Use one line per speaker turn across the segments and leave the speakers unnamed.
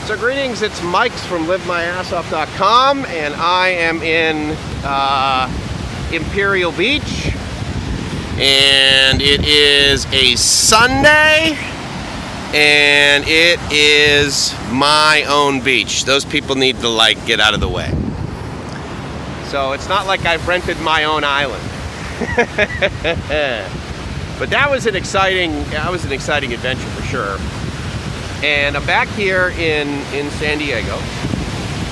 So greetings, it's Mike's from LiveMyAssOff.com, and I am in Imperial Beach, and it is a Sunday, and it is my own beach. Those people need to get out of the way. So it's not like I've rented my own island. But that was an exciting adventure for sure. And I'm back here in San Diego,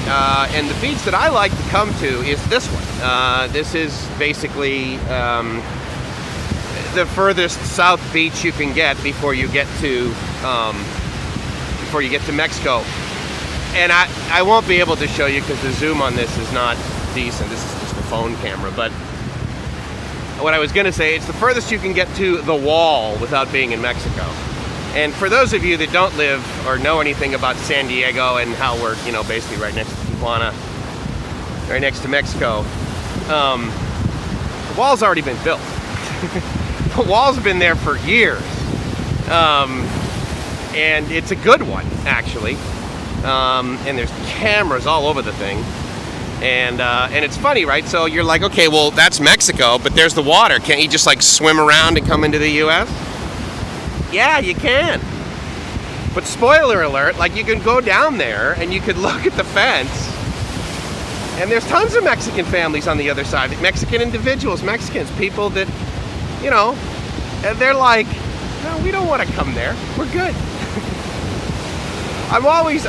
and the beach that I like to come to is this one. This is basically the furthest south beach you can get before you get to Mexico. And I won't be able to show you because the zoom on this is not decent. This is just a phone camera. But what I was going to say, it's the furthest you can get to the wall without being in Mexico. And for those of you that don't live or know anything about San Diego and how we're, basically right next to Tijuana, right next to Mexico, the wall's already been built. The wall's been there for years. And it's a good one, actually. And there's cameras all over the thing. And it's funny, right? So you're like, okay, well, that's Mexico, but there's the water. Can't you just swim around and come into the U.S.? Yeah, you can. But spoiler alert, you can go down there and you could look at the fence, and there's tons of Mexican families on the other side. Mexican individuals, Mexicans, people that, and they're like, no, we don't want to come there. We're good. I'm always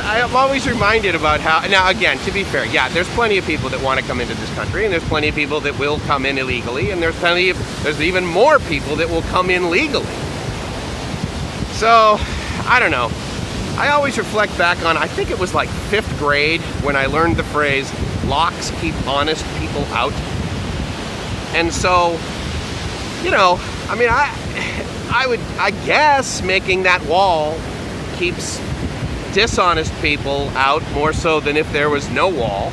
reminded about how, now again, to be fair, yeah, there's plenty of people that want to come into this country, and there's plenty of people that will come in illegally, and there's even more people that will come in legally. So, I don't know. I always reflect back on, I think it was 5th grade when I learned the phrase, locks keep honest people out. And so, I guess making that wall keeps dishonest people out more so than if there was no wall.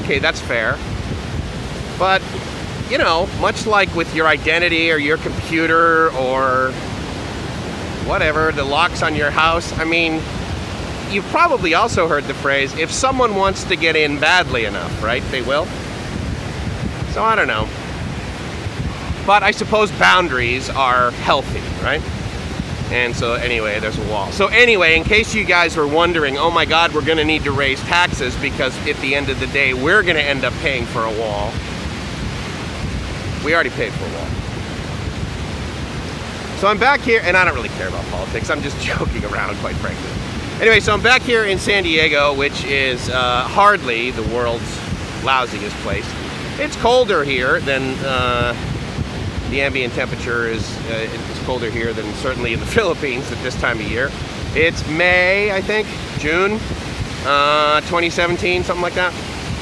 Okay, that's fair. But, much like with your identity or your computer or whatever, the locks on your house, you've probably also heard the phrase, if someone wants to get in badly enough, right, they will? So I don't know. But I suppose boundaries are healthy, right? And so anyway, there's a wall. So anyway, in case you guys were wondering, oh my God, we're going to need to raise taxes because at the end of the day, we're going to end up paying for a wall. We already paid for a wall. So I'm back here, and I don't really care about politics. I'm just joking around, quite frankly. Anyway, so I'm back here in San Diego, which is hardly the world's lousiest place. It's colder here than the ambient temperature is. It's colder here than certainly in the Philippines at this time of year. It's May, I think, June, 2017, something like that.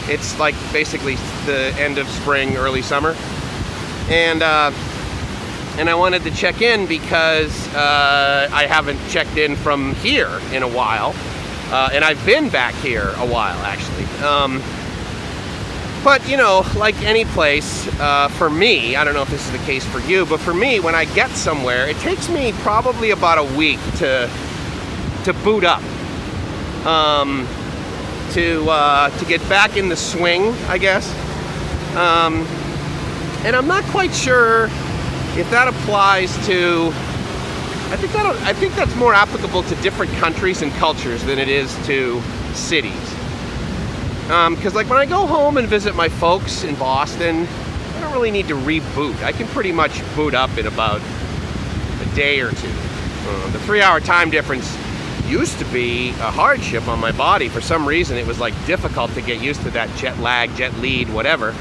It's basically the end of spring, early summer, and I wanted to check in because I haven't checked in from here in a while. And I've been back here a while, actually. But, like any place, for me, I don't know if this is the case for you, but for me, when I get somewhere, it takes me probably about a week to boot up. To get back in the swing, I guess. And I'm not quite sure if that applies to, I think that's more applicable to different countries and cultures than it is to cities. Because when I go home and visit my folks in Boston, I don't really need to reboot. I can pretty much boot up in about a day or two. The 3-hour time difference used to be a hardship on my body. For some reason, it was difficult to get used to that jet lag, jet lead, whatever,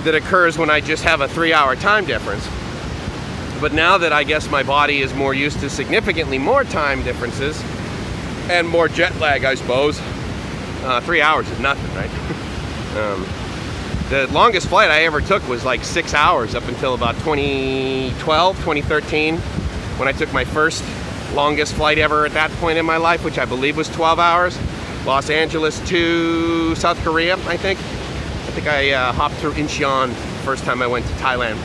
that occurs when I just have a 3-hour time difference. But now that I guess my body is more used to significantly more time differences and more jet lag, I suppose, 3 hours is nothing, right? The longest flight I ever took was 6 hours up until about 2012, 2013, when I took my first longest flight ever at that point in my life, which I believe was 12 hours. Los Angeles to South Korea, I think. I think I hopped through Incheon the first time I went to Thailand.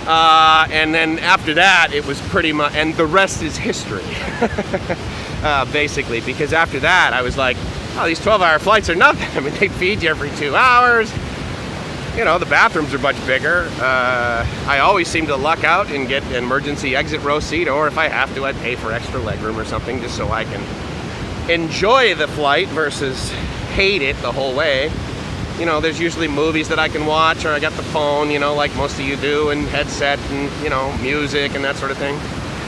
And then after that, it was pretty much, and the rest is history. basically, because after that I was like, oh, these 12-hour flights are nothing. I mean, they feed you every 2 hours. You know, the bathrooms are much bigger. I always seem to luck out and get an emergency exit row seat, or if I have to, I pay for extra legroom or something just so I can enjoy the flight versus hate it the whole way. You know, there's usually movies that I can watch, or I got the phone, you know, like most of you do, and headset and, you know, music and that sort of thing.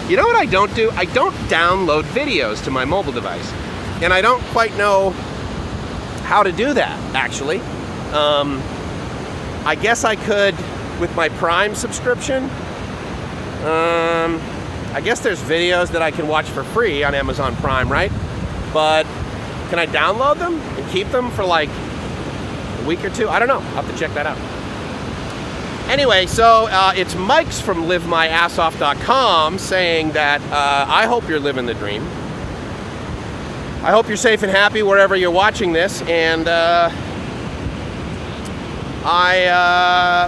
You know what I don't do? I don't download videos to my mobile device. And I don't quite know how to do that, actually. I guess I could with my Prime subscription. I guess there's videos that I can watch for free on Amazon Prime, right? But can I download them and keep them for like a week or two? I don't know. I'll have to check that out. Anyway, so it's Mike's from livemyassoff.com saying that I hope you're living the dream. I hope you're safe and happy wherever you're watching this. And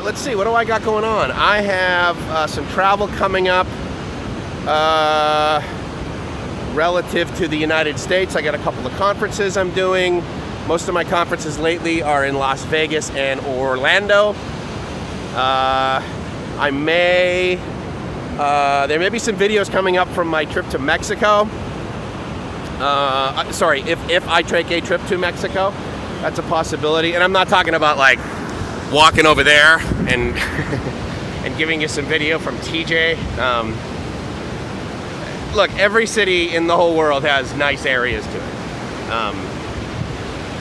let's see, what do I got going on? I have some travel coming up relative to the United States. I got a couple of conferences I'm doing. Most of my conferences lately are in Las Vegas and Orlando. There may be some videos coming up from my trip to Mexico. Sorry, if I take a trip to Mexico, that's a possibility. And I'm not talking about like walking over there and and giving you some video from TJ. Look, every city in the whole world has nice areas to it.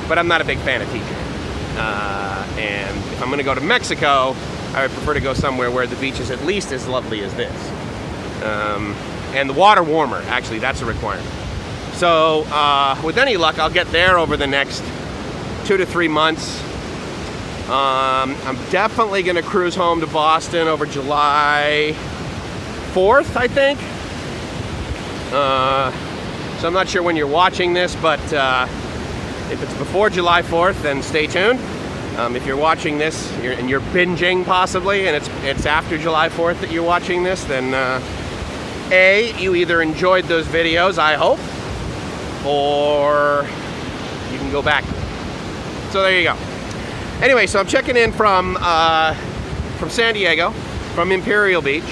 But I'm not a big fan of TJ. And if I'm going to go to Mexico, I would prefer to go somewhere where the beach is at least as lovely as this. And the water warmer, actually, that's a requirement. So with any luck, I'll get there over the next 2 to 3 months. I'm definitely going to cruise home to Boston over July 4th, I think. So I'm not sure when you're watching this, but if it's before July 4th, then stay tuned. If you're watching this and you're binging possibly, and it's after July 4th that you're watching this, then A, you either enjoyed those videos, I hope, or you can go back. So there you go. Anyway, so I'm checking in from San Diego, from Imperial Beach,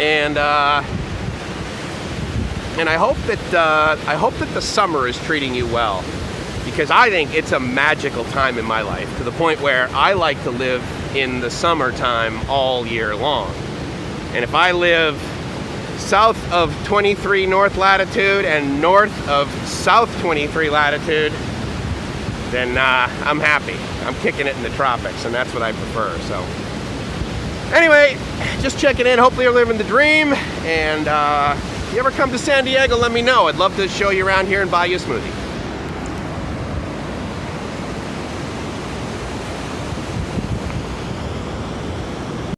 and I hope that the summer is treating you well, because I think it's a magical time in my life, to the point where I like to live in the summertime all year long. And if I live south of 23 north latitude and north of south 23 latitude, then I'm happy. I'm kicking it in the tropics, and that's what I prefer. So anyway, just checking in. Hopefully you're living the dream. And if you ever come to San Diego, let me know. I'd love to show you around here and buy you a smoothie.